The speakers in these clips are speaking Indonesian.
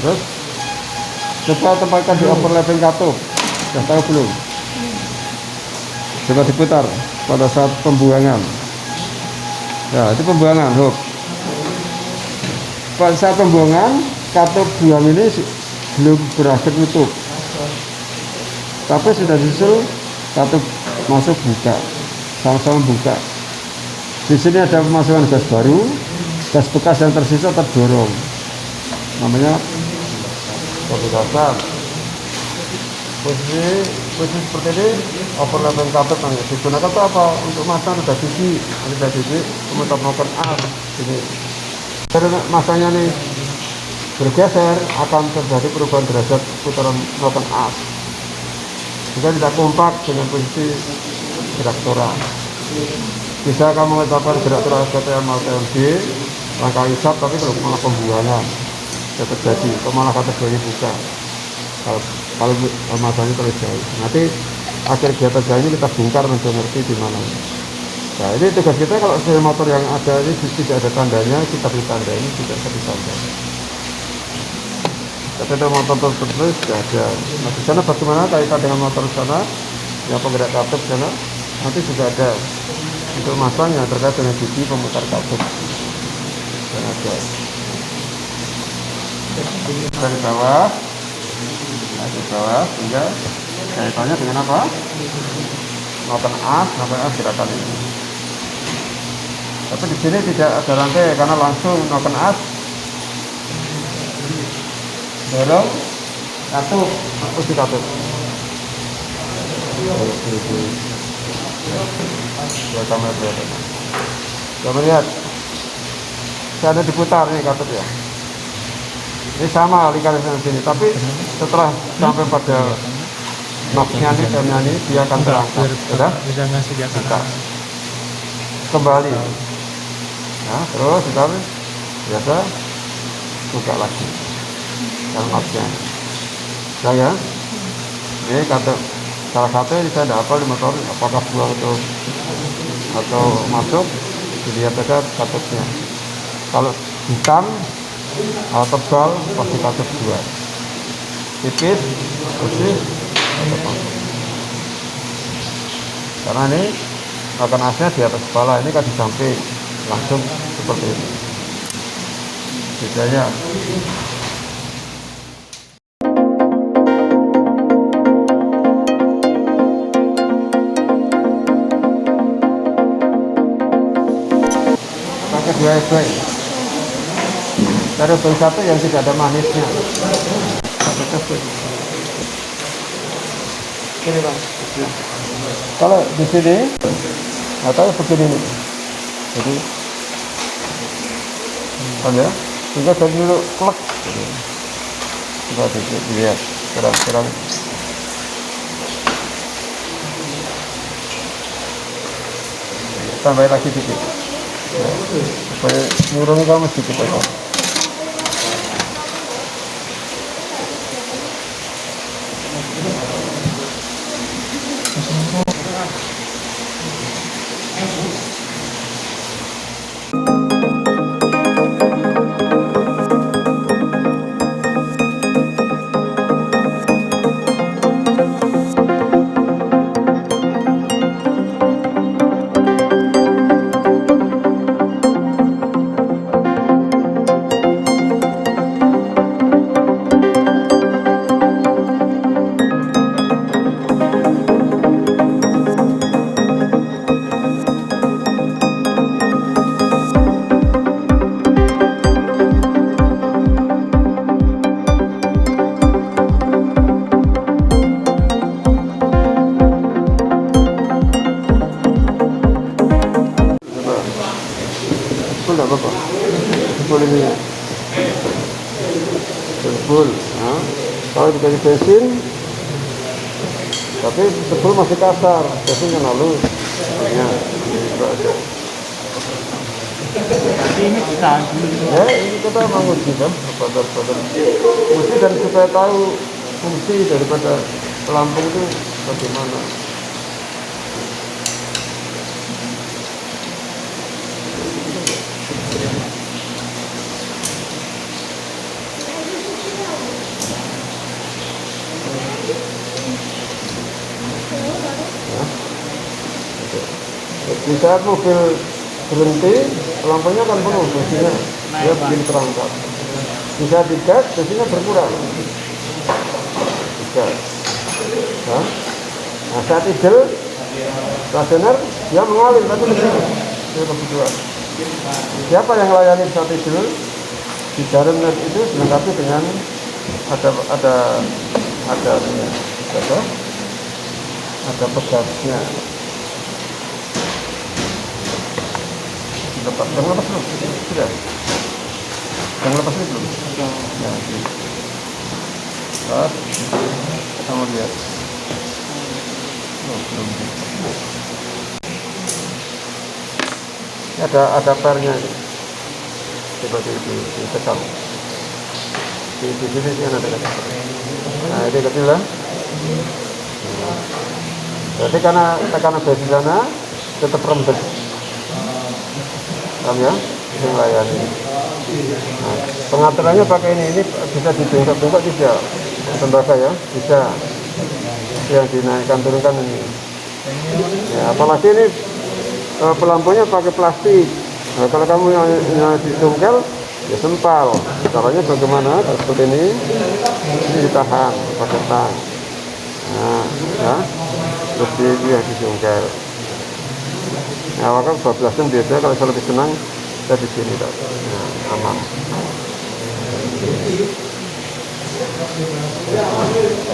Terus coba tempatkan di overlapping katup. Sudah tahu belum? Coba diputar pada saat pembuangan. Ya, itu pembuangan hook. Pada saat pembuangan katup buang ini belum berakhir tutup, tapi sudah disusul katup masuk buka, sama-sama buka. Di sini ada pemasukan gas baru, gas bekas yang tersisa terdorong. Namanya kopi kasar. Posisi seperti ini overlapping katup digunakan itu apa? Untuk masang roda gigi, kemudian melakukan as. Ini karena masanya nih bergeser akan terjadi perubahan derajat putaran melakukan as. Jika tidak kompak dengan posisi gerak torak. Bisa kamu menetapkan gerak torak STM atau TMD langkah isap, tapi kalau malah pembuangan bisa terjadi, atau malah kategori buka kalau masanya terlalu jauh. Nanti akhir kegiatan jauh ini kita bongkar untuk ngerti di mana. Nah, ini tugas kita kalau sepeda motor yang ada ini tidak ada tandanya, kita beri tanda ini tidak ada tanda. Sepeda motor terus tidak ada. Nah, di sana bagaimana kaitan dengan motor di sana, yang penggerak katup sana, nanti juga ada untuk masangnya terkait dengan gigi pemutar katup. Dan ada dari bawah, sehingga kaitannya dengan apa? Melakukan as gerakan ini. Tapi di sini tidak ada rantai karena langsung melakukan as, dorong, katup, posisi katup. Coba lihat, saya diputar nih katup ya. Ini sama lingkaran sini, tapi setelah sampai pada noknya ini, dia akan terangkat. Sudah? Buka. Kembali. Nah, terus kita biasa buka lagi. Dalam noknya. Saya, ini kata salah satu yang saya tidak hafal di motor, apakah buang atau masuk, dilihat saja katupnya. Kalau hitam tebal pasti katup 2, tipis bersih katup masuk. Karena ini akan asnya di atas kepala, ini kan di samping langsung seperti ini bedanya. Pakai 2 FB. Ada bel satu yang tidak ada manisnya. Ini bang. Kalau di sini atau begini nih. Jadi, ya, sehingga dari dulu klek. Coba dilihat, kurang. Tambah lagi dikit. Supaya nurunnya kamu sedikit aja. Enggak apa-apa. Full ini ya. Full. Nah, kalau dikasih bensin, tapi full masih kasar, bensin yang lalu. Ya, ini kita ya, ini kita mau uji kan, padar. Uji dan supaya tahu fungsi daripada pelampung itu bagaimana. Di saat mobil berhenti, lampunya kan penuh, bensinnya dia bikin terangkat. Di saat digas, bensinnya berkurang. Digas. Nah, saat idle, stasioner, dia mengalir, tapi lebih. Itu kebutuhan. Siapa yang melayani saat idle? Di jarum itu dilengkapi dengan ada pegasnya. Yang lepas belum? Sudah? Yang lepas ini belum? Ya, ini. Pas, sama lihat. Oh, belum. Ini ada pernya ini. Coba ditekan. Di sini kan ada kecil. Nah, ini kecil lah. Berarti karena tekanan besi sana tetap rembes. Paham ya? Ini melayani. Nah, pengaturannya pakai ini bisa dibengkok-bengkok tidak, tembaga ya, bisa. Yang dinaikkan turunkan ini. Ya, apalagi ini pelampunya pakai plastik. Nah, kalau kamu yang dicungkel, ya sempal. Caranya bagaimana? Seperti ini ditahan pakai tang. Nah, ya, terus dia dicungkel. Nah, maka bablasan biasanya kalau saya lebih senang saya di sini, nah, aman.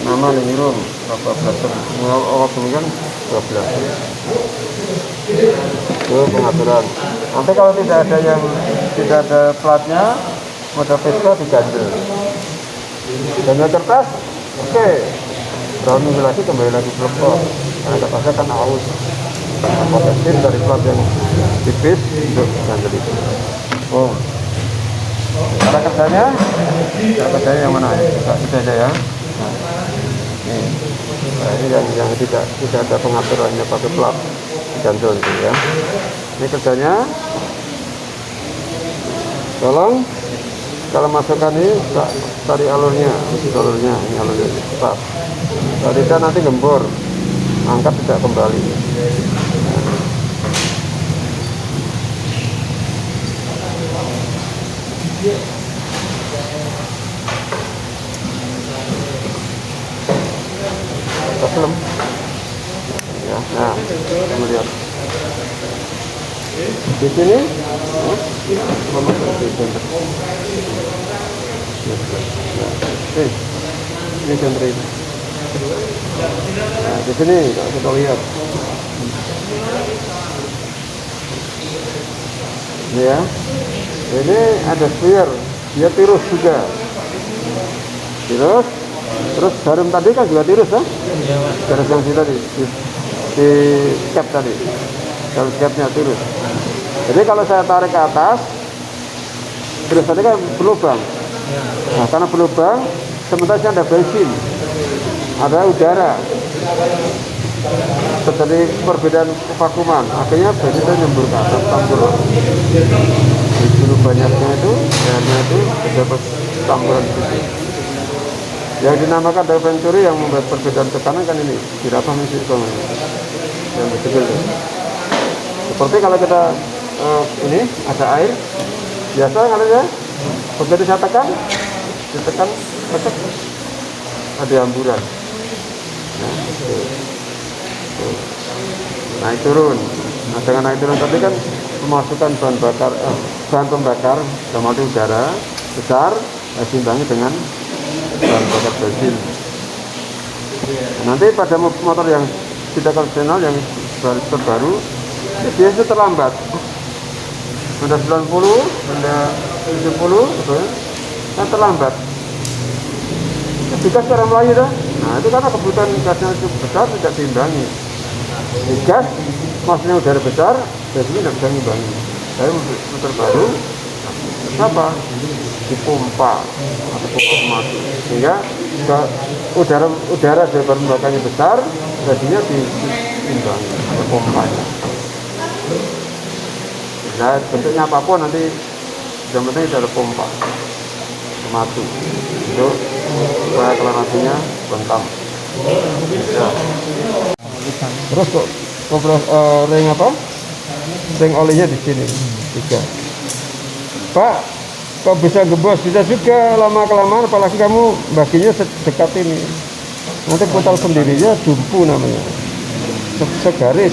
Nama ini rum, bablasan. Awal kan 12. Itu pengaturan. Nanti kalau tidak ada platnya, model Vespa diganjel. Ganjel kertas, oke. Berapa minggu lagi kembali lagi pelopor. Karena kertasnya kan aus. Potensi dari plat yang tipis untuk ganjel itu. Oh, cara kerjanya yang mana ya? Itu aja ya. Nah, ini yang tidak ada pengaturannya pakai plat ganjel itu ya. Ini kerjanya. Tolong kalau masukkan ini cari alurnya, ini alurnya tetap. Kalau tidak nanti gembor, angkat tidak kembali. Belum ya. Nah, kemudian di sini ini sentri. Nah, di sini kita lihat ini ya, ini ada sphere, dia tirus juga, terus jarum tadi kan juga tirus ya, jarum yang tadi di cap tadi, jarum capnya tirus. Jadi kalau saya tarik ke atas, terus tadi kan berlubang. Nah, karena berlubang, sementara ada bensin, ada udara, terjadi perbedaan vakuman. Akhirnya bensin nyembur ke atas, campur. Disuruh banyaknya itu, airnya itu dapat campuran gitu. Yang dinamakan daya venturi yang membuat perbedaan tekanan kan ini, dirapa misi yang kecil. Seperti kalau kita ini ada air biasa kan ya, begitu saya tekan, ditekan, tekan, ada hamburan. Nah, naik turun. Nah, dengan naik turun tadi kan memasukkan bahan pembakar dalam arti udara besar, diimbangi dengan bahan bakar bensin. Nanti pada motor yang tidak konvensional yang terbaru, biasanya terlambat. Benda 90, benda 70, gitu ya, kan terlambat. Digas cara Melayu dah. Nah, itu karena kebutuhan gasnya cukup besar, tidak diimbangi. Digas, maksudnya udara besar, biasanya tidak bisa diimbangi. Saya motor baru, kenapa? Dipompa atau pompa mati, sehingga udara dari bahan bakarnya besar, jadinya diimbangi atau pompanya. Nah, bentuknya apapun nanti yang penting ada pompa mati itu supaya kelaransinya bentam. Ya. Terus kok ring apa? Sing olinya di sini juga. Pak, kok bisa gebos? Bisa juga lama kelamaan, apalagi kamu baginya dekat ini. Nanti putar sendirinya dumpu namanya. Segaris.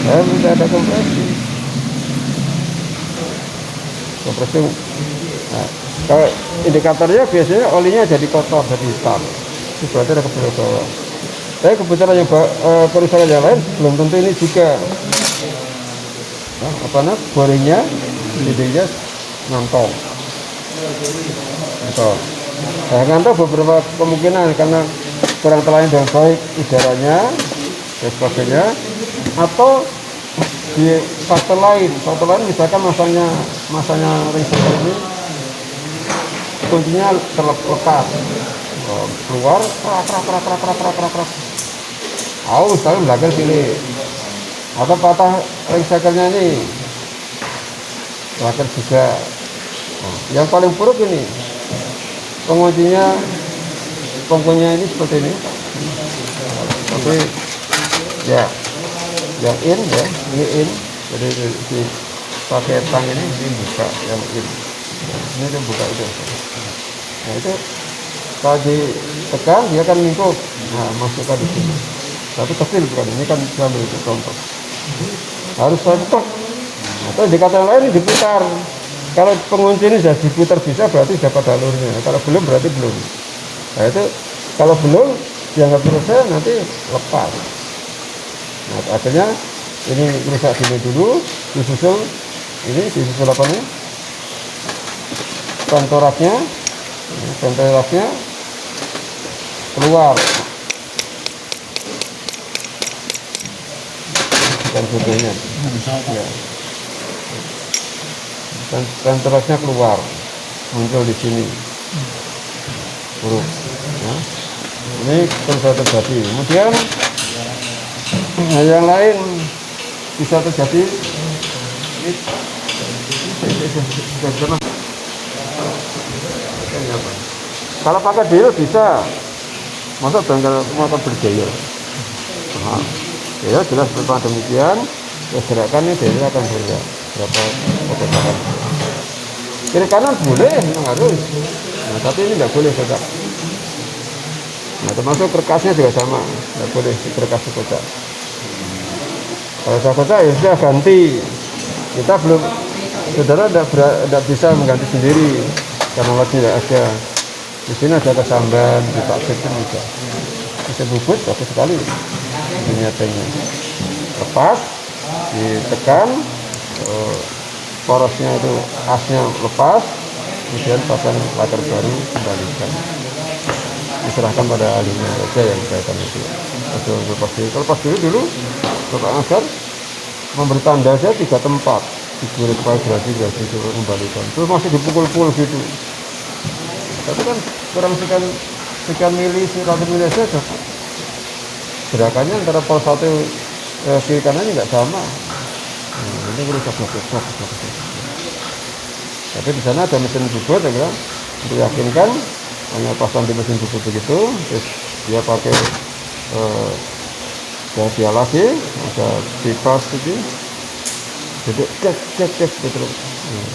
Ya, tidak ada kompresi. Kompresi. Nah, kalau indikatornya biasanya olinya jadi kotor, jadi hitam. Itu berarti ada kebetulan bawah. Tapi kebetulan yang kerusakan yang lain belum tentu ini juga. Nah, apa namanya? Boringnya, lidahnya ngantong. Nah, ngantong beberapa kemungkinan karena kurang terlayani dengan baik udaranya dan sebagainya, atau di faktor lain misalkan masanya ring cycle ini kuncinya terlepas keluar krak aus tapi belakang sini, atau patah ring cycle-nya ini belakang juga. Nah, yang paling buruk ini penguncinya ini seperti ini, tapi ya yang in ya, ini in, jadi di pakai tang ini buka yang in, ini kan buka itu. Nah itu kalau ditekan dia akan lingkup, nah masukkan di sini, tapi kecil bukan, ini kan sambil itu contoh harus cocok. Atau indikator yang lain diputar. Kalau pengunci ini sudah diputar bisa, berarti dapat alurnya. Kalau belum berarti belum. Nah itu kalau belum dianggap selesai, nanti lepas. Nah akhirnya ini rusak sini dulu, disusul apa nih? Pentorasnya keluar dan sebagainya. Ya. Pentorasnya keluar, muncul di sini. Buruk. Nah, ini terjadi. Kemudian yang lain bisa terjadi. Kalau pakai diel bisa, masa bengkel motor berjaya. Nah, ya jelas seperti demikian. Ya gerakan ini diel akan bergerak berapa kotak. Kiri kanan boleh, memang harus. Nah, tapi ini nggak boleh kotak. Nah, termasuk kerkasnya juga sama, nggak boleh kerkas kotak. Kalau saya kotak ya sudah ganti. Kita belum, saudara tidak bisa mengganti sendiri karena alat tidak ada. Di sini ada kesamban, di paksit itu juga. Bisa bubut bagus sekali. Nyatanya lepas, ditekan, porosnya itu asnya lepas, kemudian pasang latar baru, kembalikan. Diserahkan pada ahlinya saja yang berkaitan itu. Kalau lepas dulu Bapak Agar memberi tanda saya 3 tempat, digurit gerasi kembalikan. Terus masih dipukul-pukul gitu. Tapi kan kurang sekian mili, 100 mili saja. Gerakannya antara pol 1 kiri kanannya nggak sama. Nah, ini rusak. Tapi di sana ada mesin bubut, ya kan? Untuk yakinkan hanya pasang di mesin bubut begitu, terus dia pakai dia lagi ada pipa sedikit, jadi cek gitu. Nah,